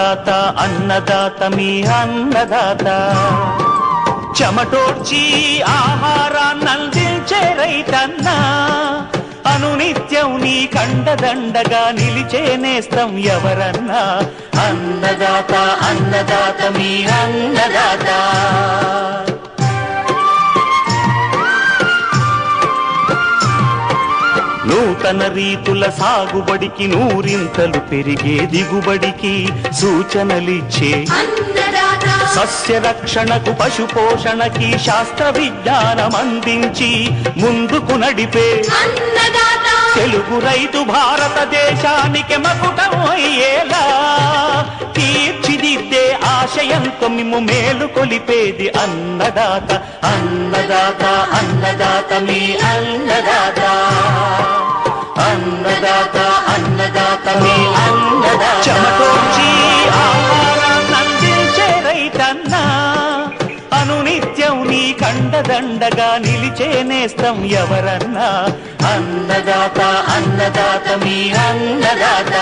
అన్నదాత అన్నదాత మీ అన్నదాత చెమటోడ్చి ఆహారాన్నందించే రైతన్నా అనునిత్యం నీ కండదండగా నిలిచే నేస్తం ఎవరన్నా అన్నదాత అన్నదాత మీ అన్నదాత నూతన రీతుల సాగుబడికి నూరింతలు పెరిగే దిగుబడికి సూచనలిచ్చే సస్య రక్షణకు పశు పోషణకి శాస్త్ర విజ్ఞానం అందించి ముందుకు నడిపే తెలుగు రైతు భారతదేశానికి మకుటం అయ్యేలా తీర్చిదిద్దే ఆశయంతో మిమ్ము మేలు కొలిపేది అన్నదాత అన్నదాత అన్నదాత మీ అన్నదాత అన్నదాత అన్నదాత మీ అన్నదాత చెమటోడ్చి ఆహారాన్నందించే రైతన్నా అనునిత్యం నీ కండదండగా నిలిచే నేస్తం ఎవరన్నా అన్నదాత అన్నదాత మీ అన్నదాత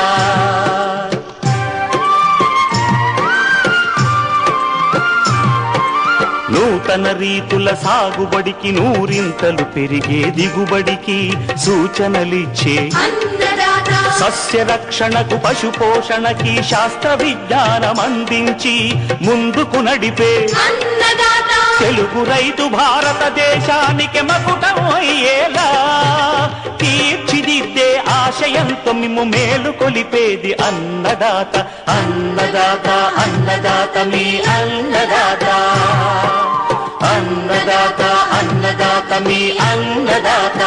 నూతన రీతుల సాగుబడికి నూరింతలు పెరిగే దిగుబడికి సూచనలిచ్చే సస్య రక్షణకు పశు పోషణకి శాస్త్ర విజ్ఞానం అందించి ముందుకు నడిపే తెలుగు రైతు భారతదేశానికి మకుటం అయ్యేలా తీర్చిదిద్దే ఆశయంతో మిమ్ము మేలు కొలిపేది అన్నదాత అన్నదాత అన్నదాత మీ అన్నదాత అన్నదాత అన్నదాత మీ అన్నదాత